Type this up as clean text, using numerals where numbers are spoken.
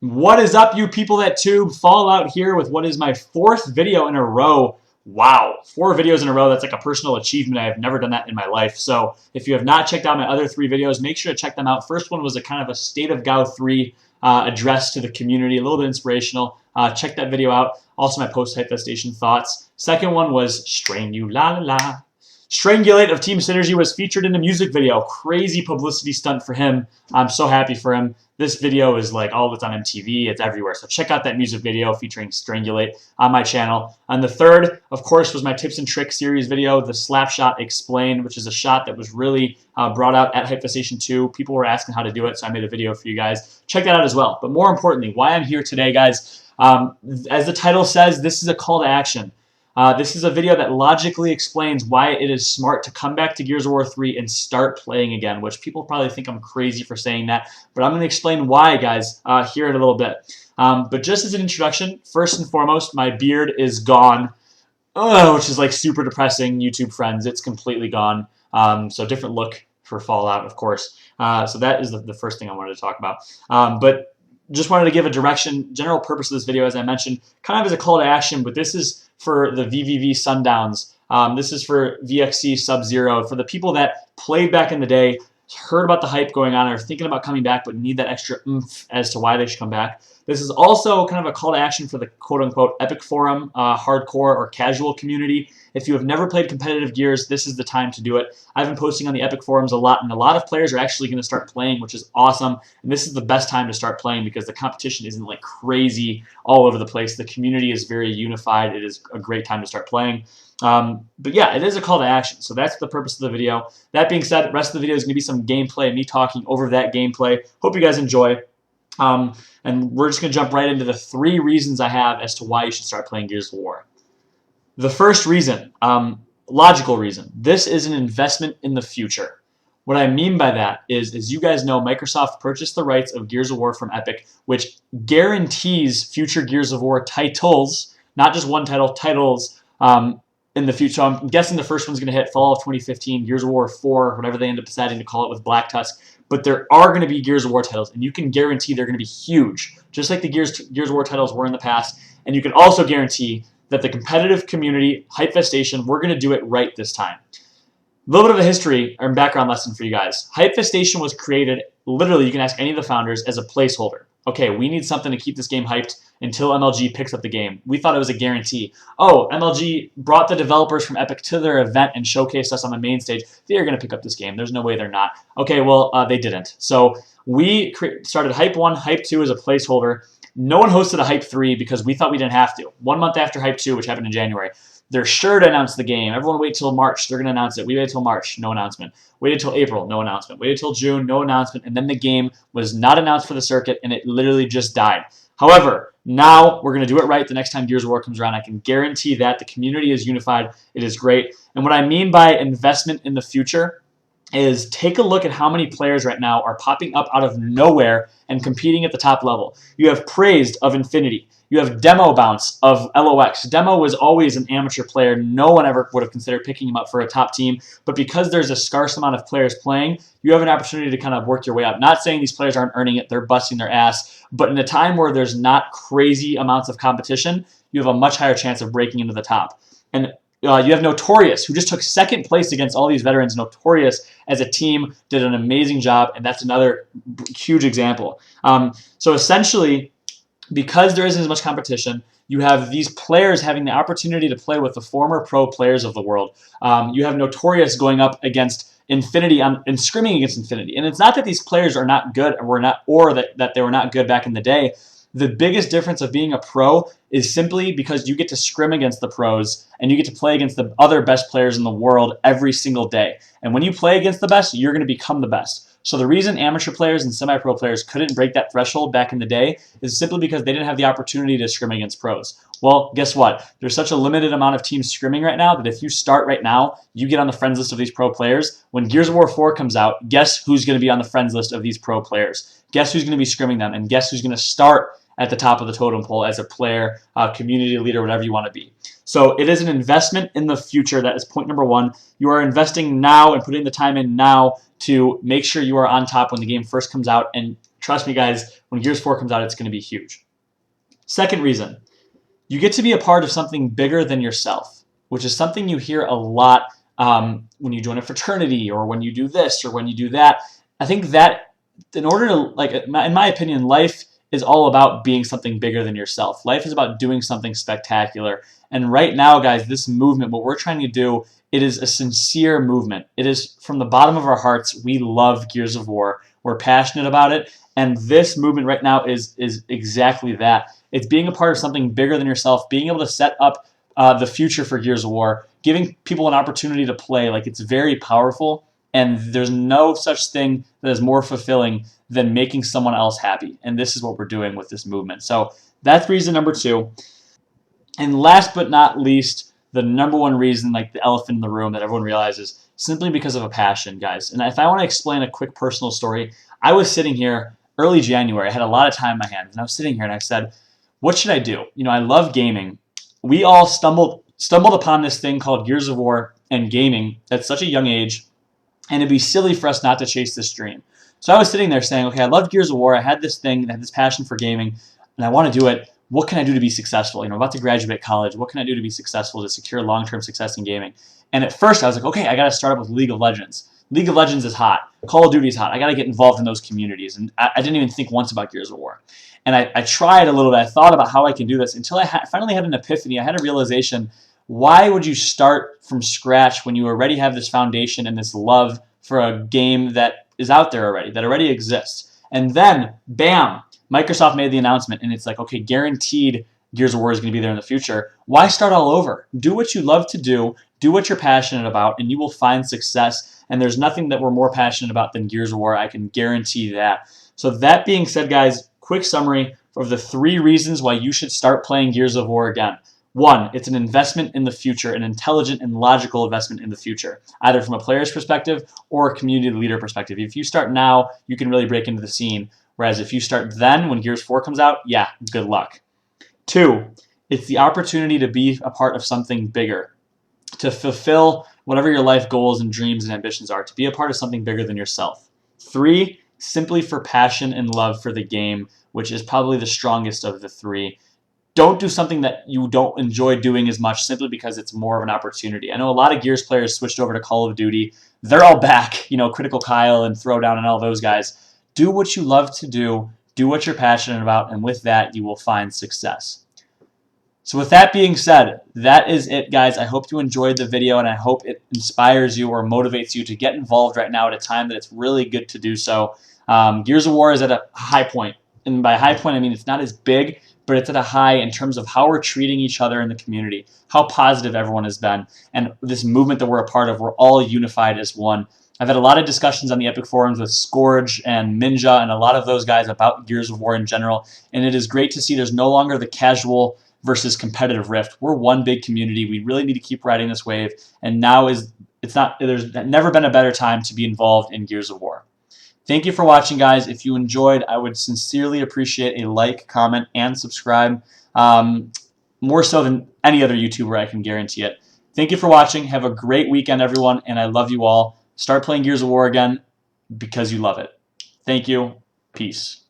What is up, you people that tube? Fallout here with what is my 4th video in a row. Wow, 4 videos in a row. That's like a personal achievement. I have never done that in my life. So if you have not checked out my other 3 videos, make sure to check them out. First one was a kind of a state of GoW3 address to the community, a little bit inspirational. Check that video out. Also my post-hypestation thoughts. Second one was Strangulate of Team Synergy was featured in a music video. Crazy publicity stunt for him. I'm so happy for him. This video is like all that's on MTV. It's everywhere. So check out that music video featuring Strangulate on my channel. And the third, of course, was my tips and tricks series video, the Slap Shot Explained, which is a shot that was really brought out at Hypestation 2. People were asking how to do it, so I made a video for you guys. Check that out as well. But more importantly, why I'm here today, guys, as the title says, this is a call to action. This is a video that logically explains why it is smart to come back to Gears of War 3 and start playing again, which people probably think I'm crazy for saying that, but I'm going to explain why, guys, here in a little bit. But just as an introduction, first and foremost, my beard is gone, which is like super depressing, YouTube friends. It's completely gone. So different look for Fallout, of course. So that is the first thing I wanted to talk about. But just wanted to give a direction, general purpose of this video, as I mentioned, kind of as a call to action, but this is for the VVV Sundowns. This is for VXC Sub-Zero, for the people that played back in the day, heard about the hype going on, are thinking about coming back, but need that extra oomph as to why they should come back. This is also kind of a call to action for the quote-unquote Epic Forum, hardcore or casual community. If you have never played competitive Gears, this is the time to do it. I've been posting on the Epic Forums a lot, and a lot of players are actually going to start playing, which is awesome. And this is the best time to start playing because the competition isn't like crazy all over the place. The community is very unified. It is a great time to start playing. But yeah, it is a call to action, so that's the purpose of the video. That being said, the rest of the video is going to be some gameplay, me talking over that gameplay. Hope you guys enjoy. And we're just going to jump right into the 3 reasons I have as to why you should start playing Gears of War. The first reason, logical reason, this is an investment in the future. What I mean by that is, as you guys know, Microsoft purchased the rights of Gears of War from Epic, which guarantees future Gears of War titles, not just one title, titles, in the future. So I'm guessing the first one's going to hit fall of 2015, Gears of War 4, whatever they end up deciding to call it with Black Tusk. But there are going to be Gears of War titles, and you can guarantee they're going to be huge, just like the Gears of War titles were in the past. And you can also guarantee that the competitive community, Hypestation, we're going to do it right this time. A little bit of a history or background lesson for you guys. Hypestation was created, literally, you can ask any of the founders, as a placeholder. Okay, we need something to keep this game hyped until MLG picks up the game. We thought it was a guarantee. Oh, MLG brought the developers from Epic to their event and showcased us on the main stage. They're going to pick up this game. There's no way they're not. Okay, well, they didn't. So we started Hype 1, Hype 2 as a placeholder. No one hosted a Hype 3 because we thought we didn't have to. 1 month after Hype 2, which happened in January, they're sure to announce the game. Everyone wait till March. They're going to announce it. We waited till March. No announcement. Waited till April. No announcement. Waited till June. No announcement. And then the game was not announced for the circuit, and it literally just died. However, now we're going to do it right the next time Gears of War comes around. I can guarantee that. The community is unified. It is great. And what I mean by investment in the future is take a look at how many players right now are popping up out of nowhere and competing at the top level. You have Praised of Infinity. You have Demo Bounce of LOX. Demo was always an amateur player. No one ever would have considered picking him up for a top team. But because there's a scarce amount of players playing, you have an opportunity to kind of work your way up. Not saying these players aren't earning it. They're busting their ass. But in a time where there's not crazy amounts of competition, you have a much higher chance of breaking into the top. And you have Notorious, who just took 2nd place against all these veterans. Notorious, as a team, did an amazing job, and that's another huge example. So essentially, because there isn't as much competition, you have these players having the opportunity to play with the former pro players of the world. You have Notorious going up against Infinity and scrimming against Infinity. And it's not that these players are not good or that they were not good back in the day. The biggest difference of being a pro is simply because you get to scrim against the pros and you get to play against the other best players in the world every single day. And when you play against the best, you're going to become the best. So the reason amateur players and semi-pro players couldn't break that threshold back in the day is simply because they didn't have the opportunity to scrim against pros. Well, guess what? There's such a limited amount of teams scrimming right now that if you start right now, you get on the friends list of these pro players. When Gears of War 4 comes out, guess who's going to be on the friends list of these pro players? Guess who's going to be scrimming them? And guess who's going to start at the top of the totem pole as a player, community leader, whatever you want to be. So it is an investment in the future. That is point number 1. You are investing now and putting the time in now to make sure you are on top when the game first comes out and Trust me, guys, when Gears 4 comes out, it's going to be huge. Second reason, you get to be a part of something bigger than yourself, which is something you hear a lot when you join a fraternity or when you do this or when you do that. I think that in order to, like, in my opinion, life is all about being something bigger than yourself. Life is about doing something spectacular. And right now, guys, this movement, what we're trying to do, it is a sincere movement. It is from the bottom of our hearts. We love Gears of War. We're passionate about it. And this movement right now is exactly that. It's being a part of something bigger than yourself, being able to set up the future for Gears of War, giving people an opportunity to play. Like, it's very powerful. And there's no such thing that is more fulfilling than making someone else happy. And this is what we're doing with this movement. So that's reason number 2. And last but not least, the number one reason, like the elephant in the room that everyone realizes, simply because of a passion, guys. And if I want to explain a quick personal story, I was sitting here early January. I had a lot of time in my hands. And I was sitting here and I said, what should I do? You know, I love gaming. We all stumbled upon this thing called Gears of War and gaming at such a young age. And it'd be silly for us not to chase this dream. So I was sitting there saying, okay, I love Gears of War. I had this thing, I had this passion for gaming, and I want to do it. What can I do to be successful? You know, I'm about to graduate college. What can I do to be successful, to secure long-term success in gaming? And at first I was like, okay, I got to start up with League of Legends. League of Legends is hot. Call of Duty is hot. I got to get involved in those communities. And I didn't even think once about Gears of War. And I tried a little bit. I thought about how I can do this until I finally had an epiphany. I had a realization. Why would you start from scratch when you already have this foundation and this love for a game that is out there already, that already exists? And then, bam, Microsoft made the announcement, and it's like, okay, guaranteed Gears of War is going to be there in the future. Why start all over? Do what you love to do what you're passionate about, and you will find success. And there's nothing that we're more passionate about than Gears of War. I can guarantee that. So that being said, guys, quick summary of the 3 reasons why you should start playing Gears of War again. 1, it's an investment in the future, an intelligent and logical investment in the future, either from a player's perspective or a community leader perspective. If you start now, you can really break into the scene. Whereas if you start then, when Gears 4 comes out, yeah, good luck. 2, it's the opportunity to be a part of something bigger, to fulfill whatever your life goals and dreams and ambitions are, to be a part of something bigger than yourself. 3, simply for passion and love for the game, which is probably the strongest of the 3. Don't do something that you don't enjoy doing as much simply because it's more of an opportunity. I know a lot of Gears players switched over to Call of Duty. They're all back, you know, Critical Kyle and Throwdown and all those guys. Do what you love to do what you're passionate about, and with that, you will find success. So with that being said, that is it, guys. I hope you enjoyed the video, and I hope it inspires you or motivates you to get involved right now at a time that it's really good to do so. Gears of War is at a high point, and by high point, I mean it's not as big, but it's at a high in terms of how we're treating each other in the community, how positive everyone has been, and this movement that we're a part of, we're all unified as one. I've had a lot of discussions on the Epic forums with Scourge and Minja and a lot of those guys about Gears of War in general, and it is great to see there's no longer the casual versus competitive rift. We're one big community. We really need to keep riding this wave, and now there's never been a better time to be involved in Gears of War. Thank you for watching, guys. If you enjoyed, I would sincerely appreciate a like, comment, and subscribe. More so than any other YouTuber, I can guarantee it. Thank you for watching. Have a great weekend, everyone, and I love you all. Start playing Gears of War again because you love it. Thank you. Peace.